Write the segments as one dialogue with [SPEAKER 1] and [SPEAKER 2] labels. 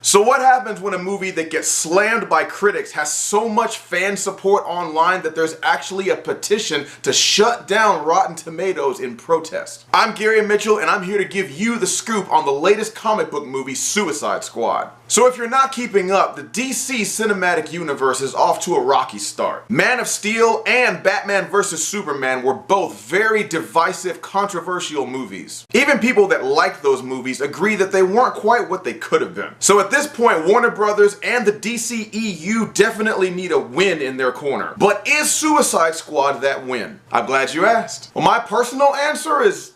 [SPEAKER 1] So what happens when a movie that gets slammed by critics has so much fan support online that there's actually a petition to shut down Rotten Tomatoes in protest? I'm Gary Mitchell, and I'm here to give you the scoop on the latest comic book movie, Suicide Squad. So if you're not keeping up, the DC Cinematic Universe is off to a rocky start. Man of Steel and Batman vs. Superman were both very divisive, controversial movies. Even people that like those movies agree that they weren't quite what they could have been. So at this point, Warner Brothers and the DCEU definitely need a win in their corner. But is Suicide Squad that win? I'm glad you asked. Well, my personal answer is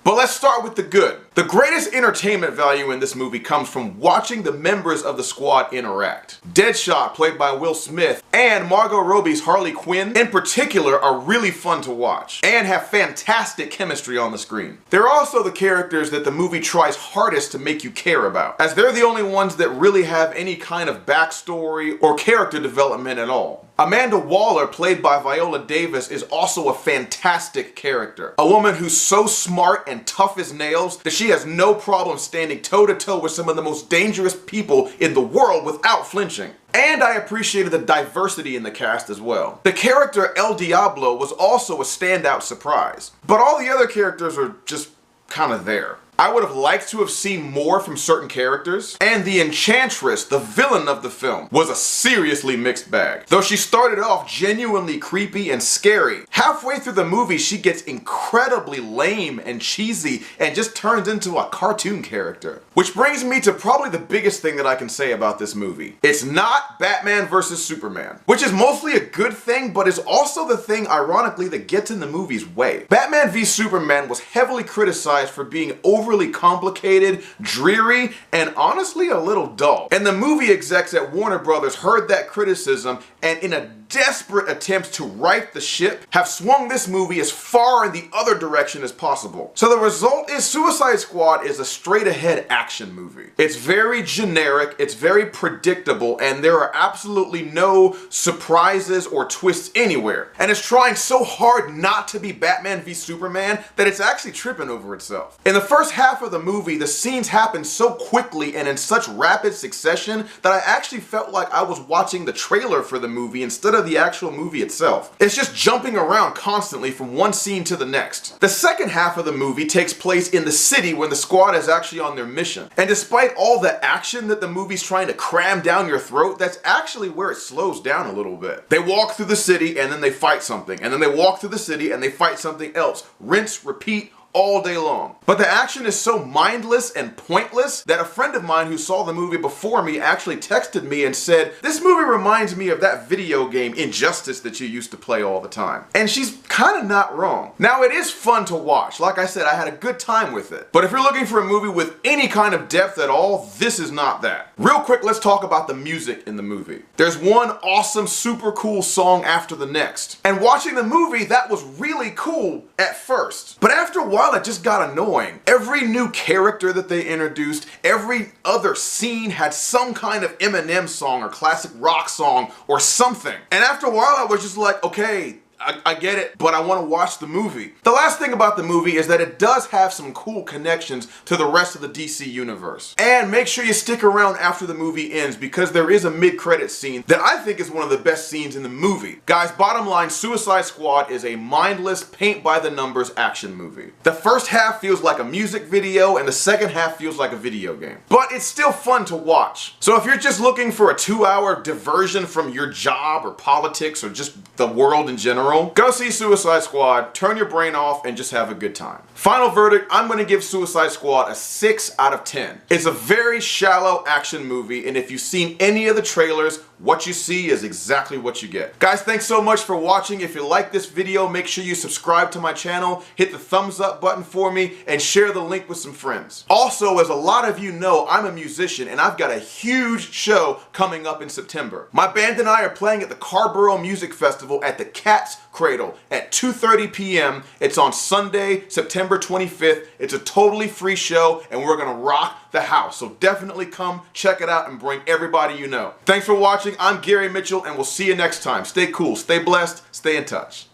[SPEAKER 1] But let's start with the good. The greatest entertainment value in this movie comes from watching the members of the squad interact. Deadshot, played by Will Smith, and Margot Robbie's Harley Quinn, in particular, are really fun to watch and have fantastic chemistry on the screen. They're also the characters that the movie tries hardest to make you care about, as they're the only ones that really have any kind of backstory or character development at all. Amanda Waller, played by Viola Davis, is also a fantastic character. A woman who's so smart and tough as nails that she has no problem standing toe-to-toe with some of the most dangerous people in the world without flinching. And I appreciated the diversity in the cast as well. The character El Diablo was also a standout surprise, but all the other characters are just kind of there. I would have liked to have seen more from certain characters, and the Enchantress, the villain of the film, was a seriously mixed bag. Though she started off genuinely creepy and scary, halfway through the movie she gets incredibly lame and cheesy and just turns into a cartoon character. Which brings me to probably the biggest thing that I can say about this movie. It's not Batman vs. Superman, which is mostly a good thing, but is also the thing, ironically, that gets in the movie's way. Batman v Superman was heavily criticized for being overly complicated, dreary, and honestly a little dull. And the movie execs at Warner Brothers heard that criticism and, in a desperate attempt to right the ship, have swung this movie as far in the other direction as possible. So the result is Suicide Squad is a straight-ahead action movie. It's very generic, it's very predictable, and there are absolutely no surprises or twists anywhere. And it's trying so hard not to be Batman v Superman that it's actually tripping over itself. In the first half of the movie, the scenes happen so quickly and in such rapid succession that I actually felt like I was watching the trailer for the movie instead of the actual movie itself. It's just jumping around constantly from one scene to the next. The second half of the movie takes place in the city when the squad is actually on their mission. And despite all the action that the movie's trying to cram down your throat, that's actually where it slows down a little bit. They walk through the city and then they fight something, and then they walk through the city and they fight something else. Rinse, repeat, all day long. But the action is so mindless and pointless that a friend of mine who saw the movie before me actually texted me and said, "This movie reminds me of that video game Injustice that you used to play all the time." And she's kind of not wrong. Now, it is fun to watch. Like I said, I had a good time with it. But if you're looking for a movie with any kind of depth at all, this is not that. Real quick, let's talk about the music in the movie. There's one awesome, super cool song after the next. And watching the movie, that was really cool at first. But after a while, it just got annoying. Every new character that they introduced, every other scene had some kind of Eminem song or classic rock song or something. And after a while, I was just like, okay, I get it, but I want to watch the movie. The last thing about the movie is that it does have some cool connections to the rest of the DC universe. And make sure you stick around after the movie ends, because there is a mid-credits scene that I think is one of the best scenes in the movie. Guys, bottom line, Suicide Squad is a mindless, paint-by-the-numbers action movie. The first half feels like a music video, and the second half feels like a video game. But it's still fun to watch. So if you're just looking for a 2-hour diversion from your job or politics or just the world in general, go see Suicide Squad, turn your brain off, and just have a good time. Final verdict, I'm going to give Suicide Squad a 6 out of 10. It's a very shallow action movie, and if you've seen any of the trailers, what you see is exactly what you get. Guys, thanks so much for watching. If you like this video, make sure you subscribe to my channel, hit the thumbs up button for me, and share the link with some friends. Also, as a lot of you know, I'm a musician, and I've got a huge show coming up in September. My band and I are playing at the Carborough Music Festival at the Cat's Cradle at 2:30 p.m. It's on Sunday, September 25th. It's a totally free show, and we're gonna rock the house. So definitely come check it out and bring everybody you know. Thanks for watching. I'm Gary Mitchell, and we'll see you next time. Stay cool, stay blessed, stay in touch.